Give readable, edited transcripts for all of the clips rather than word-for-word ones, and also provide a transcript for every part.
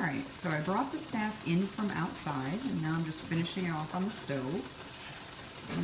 Alright, so I brought the sap in from outside, and now I'm just finishing it off on the stove.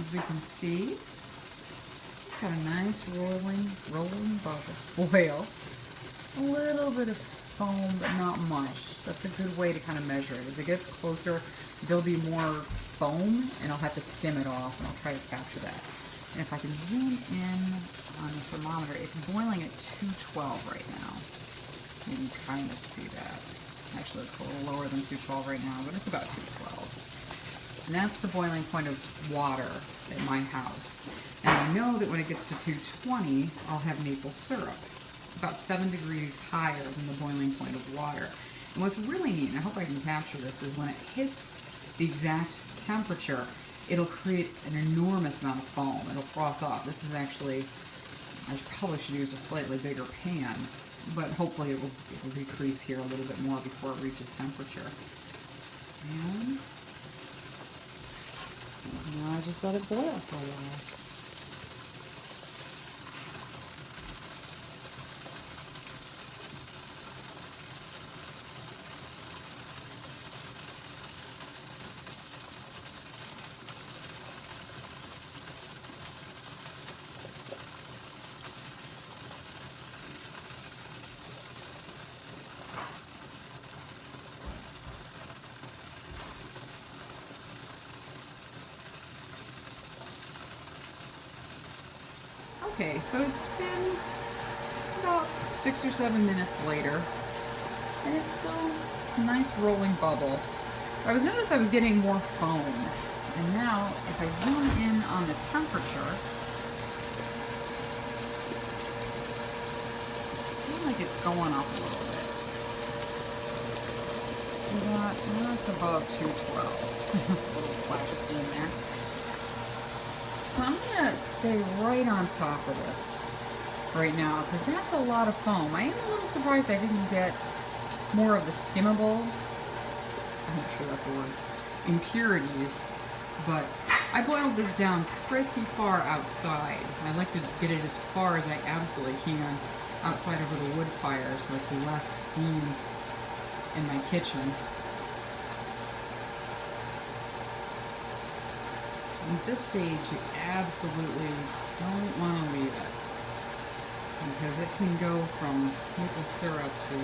As we can see, it's got a nice rolling bubble boil. A little bit of foam, but not much. That's a good way to kind of measure it. As it gets closer, there'll be more foam, and I'll have to skim it off, and I'll try to capture that. And if I can zoom in on the thermometer, it's boiling at 212 right now. You can kind of see that. Actually, it's a little lower than 212 right now, but it's about 212. And that's the boiling point of water at my house. And I know that when it gets to 220, I'll have maple syrup. It's about 7 degrees higher than the boiling point of water. And what's really neat, and I hope I can capture this, is when it hits the exact temperature, it'll create an enormous amount of foam. It'll froth up. This is actually, I probably should have used a slightly bigger pan, but hopefully it will decrease here a little bit more before it reaches temperature. And now I just let it boil for a while. Okay, so it's been about 6 or 7 minutes later, and it's still a nice rolling bubble. I noticed I was getting more foam, and now if I zoom in on the temperature, I feel like it's going up a little bit. See that? Well, that's above 212. A little flash of steam there. So I'm going to stay right on top of this right now, because that's a lot of foam. I am a little surprised I didn't get more of the skimmable, I'm not sure that's a word, impurities, but I boiled this down pretty far outside. I like to get it as far as I absolutely can outside over the wood fire, so it's less steam in my kitchen. At this stage, you absolutely don't want to leave it, because it can go from maple syrup to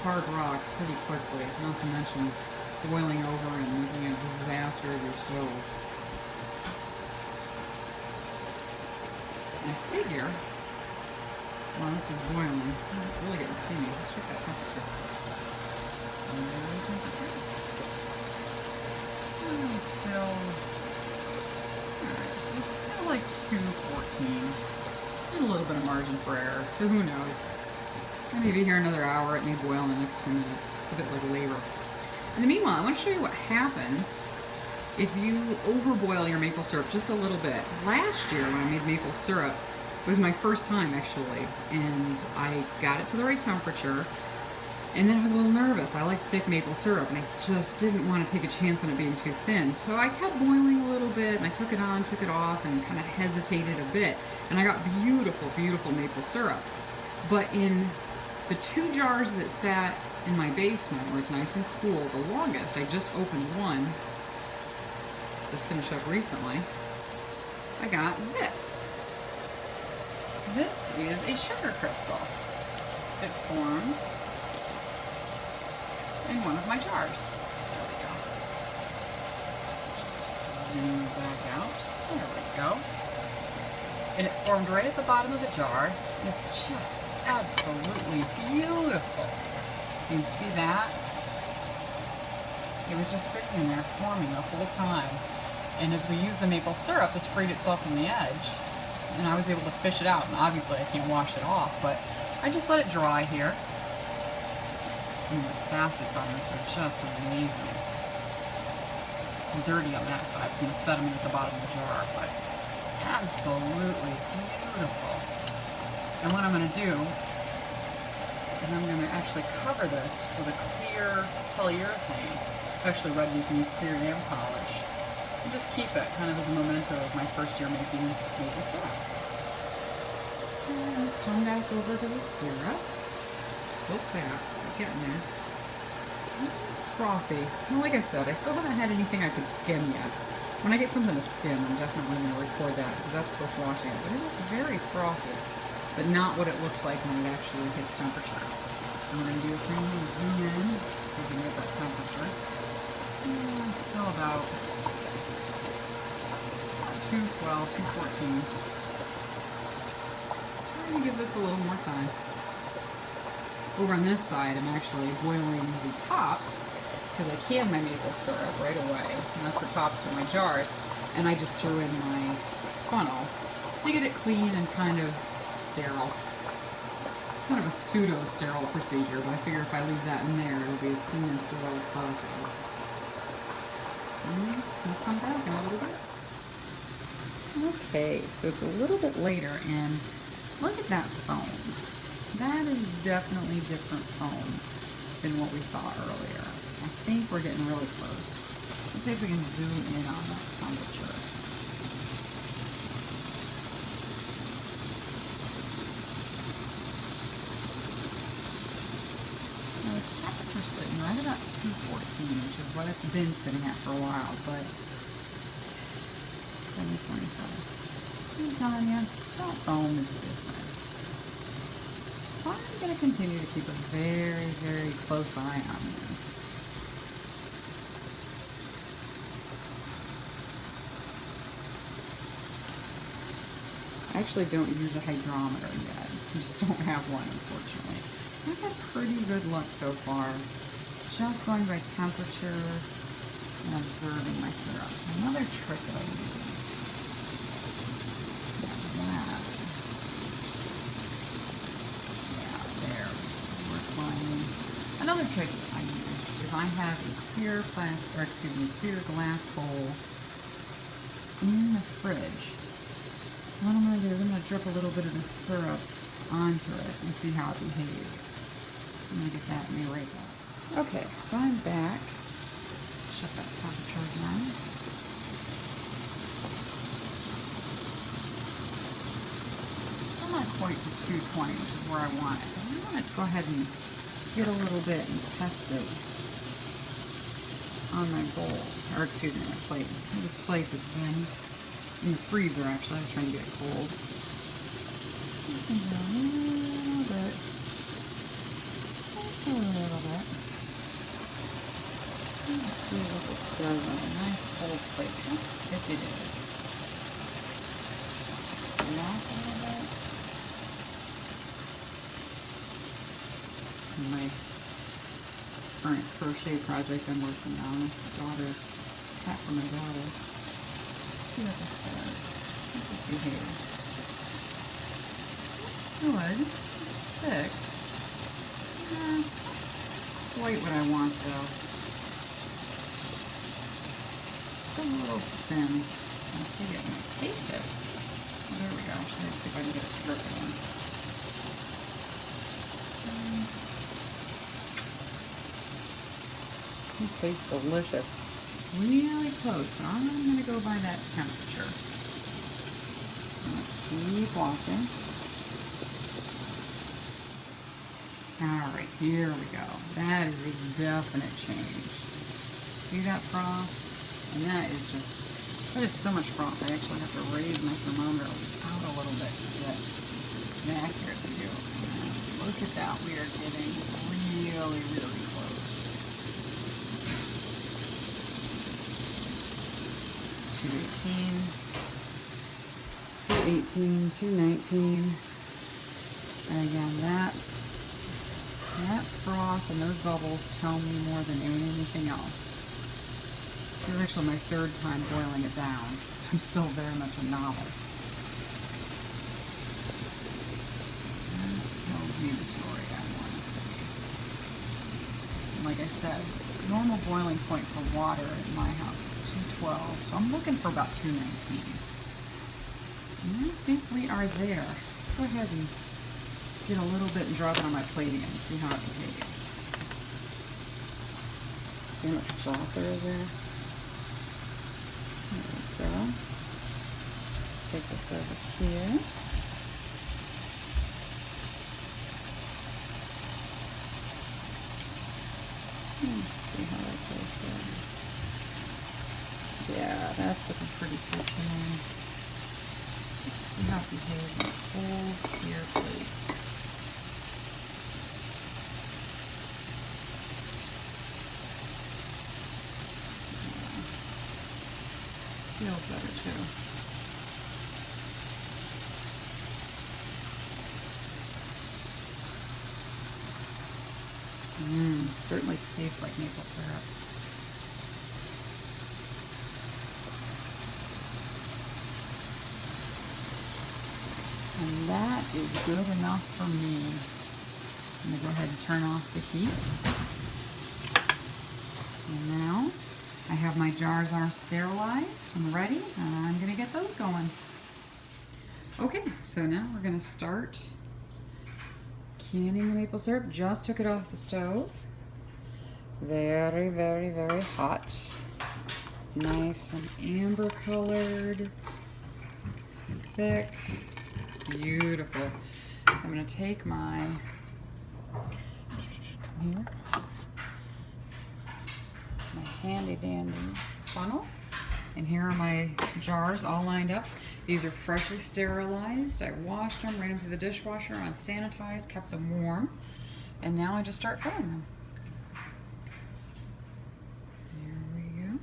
hard rock pretty quickly, not to mention boiling over and making a disaster of your stove. And I figure, well, this is boiling. It's really getting steamy. Let's check that temperature. Still, alright, so it's still like 214. And a little bit of margin for error, so who knows. Maybe here another hour, it may boil in the next 2 minutes. It's a bit like labor. In the meanwhile, I want to show you what happens if you overboil your maple syrup just a little bit. Last year, when I made maple syrup, it was my first time actually, and I got it to the right temperature. And then I was a little nervous. I like thick maple syrup, and I just didn't want to take a chance on it being too thin. So I kept boiling a little bit, and I took it on, took it off, and kind of hesitated a bit. And I got beautiful, beautiful maple syrup. But in the 2 jars that sat in my basement, where it's nice and cool, the longest, I just opened one to finish up recently, I got this. This is a sugar crystal. It formed in one of my jars. There we go. Just zoom back out. There we go. And it formed right at the bottom of the jar, and it's just absolutely beautiful. You can see that. It was just sitting in there forming the whole time. And as we used the maple syrup, this freed itself from the edge, and I was able to fish it out. And obviously I can't wash it off, but I just let it dry here. And the facets on this are just amazing. And dirty on that side from the sediment at the bottom of the jar, but absolutely beautiful. And what I'm going to do is I'm going to actually cover this with a clear polyurethane. I've actually read you can use clear nail polish. And just keep it kind of as a memento of my first year making maple syrup. And come back over to the syrup. still sap. We're getting there. It's frothy. Well, like I said, I still haven't had anything I could skim yet. When I get something to skim, I'm definitely going to record that because that's worth watching it. But it is very frothy, but not what it looks like when it actually hits temperature. And we're going to do the same thing, zoom in, so we can get that temperature. Still about 212, 214. So we're going to give this a little more time. Over on this side, I'm actually boiling the tops because I canned my maple syrup right away. And that's the tops to my jars. And I just threw in my funnel to get it clean and kind of sterile. It's kind of a pseudo-sterile procedure, but I figure if I leave that in there, it'll be as clean and sterile as possible. We'll come back in a little bit. Okay, so it's a little bit later, and look at that foam. That is definitely different foam than what we saw earlier. I think we're getting really close. Let's see if we can zoom in on that temperature. Now the temperature's sitting right about 214, which is what it's been sitting at for a while, but 727. I'm telling you, that foam is different. So I'm going to continue to keep a very, very close eye on this. I actually don't use a hydrometer yet. I just don't have one, unfortunately. I've had pretty good luck so far. Just going by temperature and observing my syrup. Another trick that I use. Another trick I use is I have a clear clear glass bowl in the fridge. What I'm going to do is I'm going to drip a little bit of the syrup onto it and see how it behaves. I'm going to get that and be right back. Okay, so I'm back. Let's check that temperature again. Still not quite to 220, which is where I want it. I want to go ahead and get a little bit and test it on my bowl, or excuse me, my plate. This plate that's been in the freezer, actually. I was trying to get it cold. Just gonna go a little bit. Just a little bit. Let's see what this does on a nice cold plate. How thick it is. Not a little bit. My current crochet project I'm working on. It's a hat for my daughter. Let's see what this does. This is behave. It's good. It's thick. Quite what I want though. Still a little thin. I'll take it and I taste it. Oh, there we go. Let's see if I can get it to drip in. It tastes delicious. Really close, but I'm going to go by that temperature. I'm going to keep watching. Alright, here we go. That is a definite change. See that froth? And that is so much froth. I actually have to raise my thermometer out a little bit to get an accurate view. And look at that. We are getting really, really close. 218, 219, and again that froth and those bubbles tell me more than anything else. This is actually my third time boiling it down. I'm still very much a novice. That tells me the story I want to see. And like I said, normal boiling point for water in my house is 212, so I'm looking for about 219. And I think we are there. Let's go ahead and get a little bit and drop it on my plate again and see how it behaves. See how much froth there is there? There we go. Let's take this over here. Let's see how that goes there. Yeah, that's looking pretty good to me. Let's see how it behaves on a cold, clear plate. Yeah. Feels better too. Certainly tastes like maple syrup. And that is good enough for me. I'm going to go ahead and turn off the heat. And now I have my jars are sterilized and ready, and I'm going to get those going. Okay, so now we're going to start canning the maple syrup. Just took it off the stove. Very, very, very hot. Nice and amber colored. Thick. Beautiful. So I'm going to take my, my handy dandy funnel, and here are my jars all lined up. These are freshly sterilized. I washed them, ran them through the dishwasher, unsanitized, kept them warm, and now I just start filling them. There we go.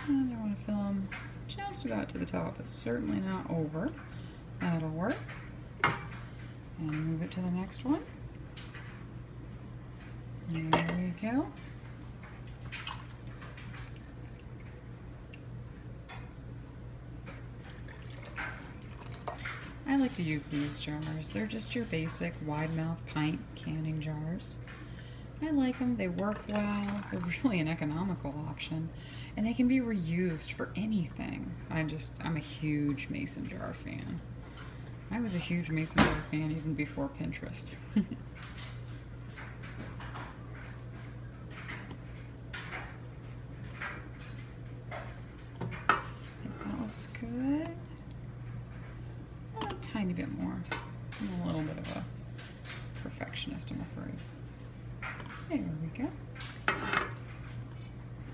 And I want to fill them just about to the top, but certainly not over. That'll work. And move it to the next one. There we go. I like to use these jars. They're just your basic wide mouth pint canning jars. I like them, they work well, they're really an economical option, and they can be reused for anything. I'm a huge mason jar fan. I was a huge mason jar fan even before Pinterest. That looks good. A tiny bit more. I'm a little bit of a perfectionist, I'm afraid. There we go.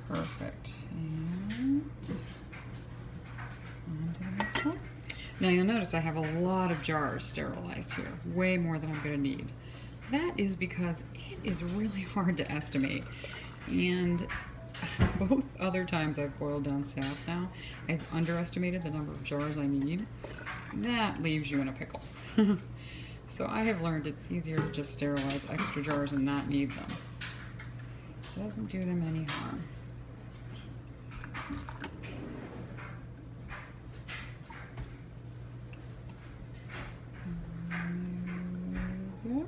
Perfect. And on to the next one. Now you'll notice I have a lot of jars sterilized here, way more than I'm going to need. That is because it is really hard to estimate. And both other times I've boiled down south now, I've underestimated the number of jars I need. That leaves you in a pickle. So I have learned it's easier to just sterilize extra jars and not need them. Doesn't do them any harm. There we go.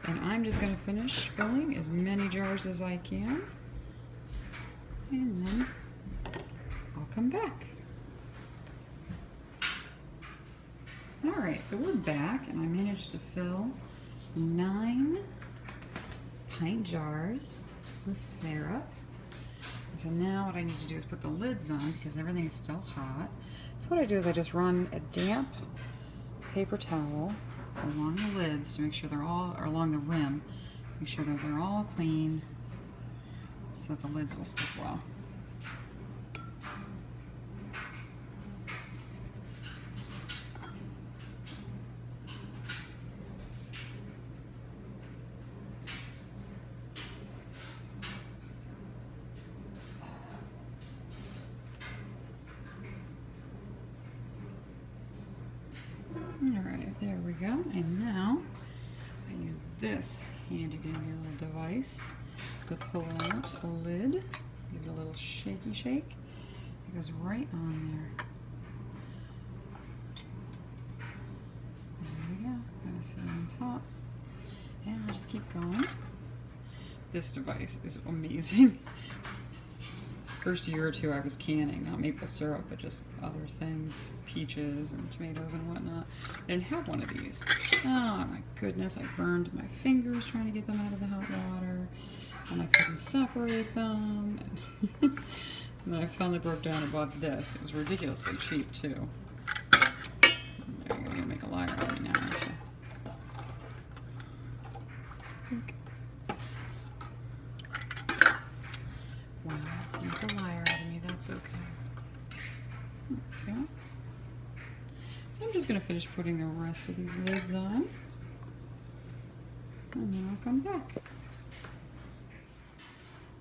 And I'm just going to finish filling as many jars as I can. And then I'll come back. Alright, so we're back, and I managed to fill 9 pint jars with syrup. So now what I need to do is put the lids on because everything is still hot. So what I do is I just run a damp paper towel along the lids to make sure they're all, or along the rim, make sure that they're all clean so that the lids will stick well. Alright, there we go. And now I use this handy dandy little device to pull out the lid. Give it a little shaky shake. It goes right on there. There we go. Gonna sit on top. And I'll just keep going. This device is amazing. First year or two I was canning, not maple syrup, but just other things, peaches and tomatoes and whatnot. I didn't have one of these. Oh my goodness, I burned my fingers trying to get them out of the hot water, and I couldn't separate them. And then I finally broke down and bought this. It was ridiculously cheap too. You're gonna make a liar out of me now, aren't you? Wow, make a liar out of me, that's okay. Okay. So I'm just going to finish putting the rest of these lids on. And then I'll come back.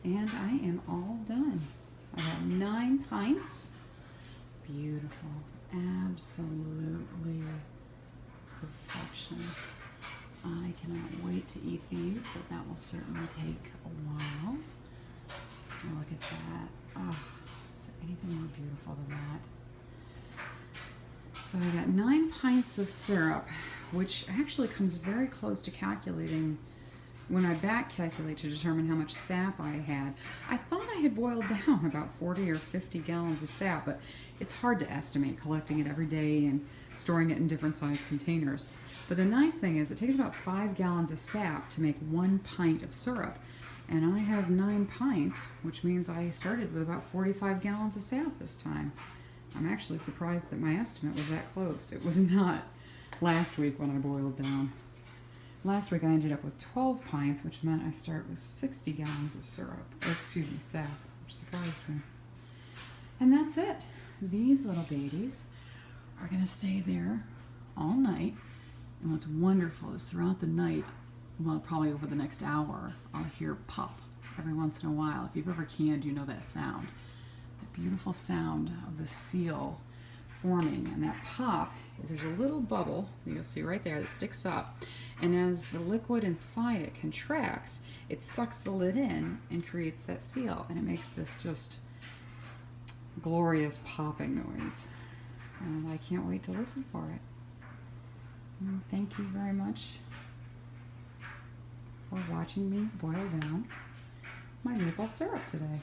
And I am all done. I have 9 pints. Beautiful. Absolutely perfection. I cannot wait to eat these, but that will certainly take a while. Oh, look at that. Oh, is there anything more beautiful than that? So I got 9 pints of syrup, which actually comes very close to calculating when I back calculate to determine how much sap I had. I thought I had boiled down about 40 or 50 gallons of sap, but it's hard to estimate collecting it every day and storing it in different size containers. But the nice thing is it takes about 5 gallons of sap to make 1 pint of syrup. And I have 9 pints, which means I started with about 45 gallons of sap this time. I'm actually surprised that my estimate was that close. It was not last week when I boiled down. Last week I ended up with 12 pints, which meant I start with 60 gallons of syrup, or excuse me, sap, which surprised me. And that's it. These little babies are gonna stay there all night. And what's wonderful is throughout the night, well, probably over the next hour, I'll hear pop every once in a while. If you've ever canned, you know that sound. That beautiful sound of the seal forming. And that pop is there's a little bubble, you'll see right there, that sticks up. And as the liquid inside it contracts, it sucks the lid in and creates that seal. And it makes this just glorious popping noise. And I can't wait to listen for it. And thank you very much for watching me boil down my maple syrup today.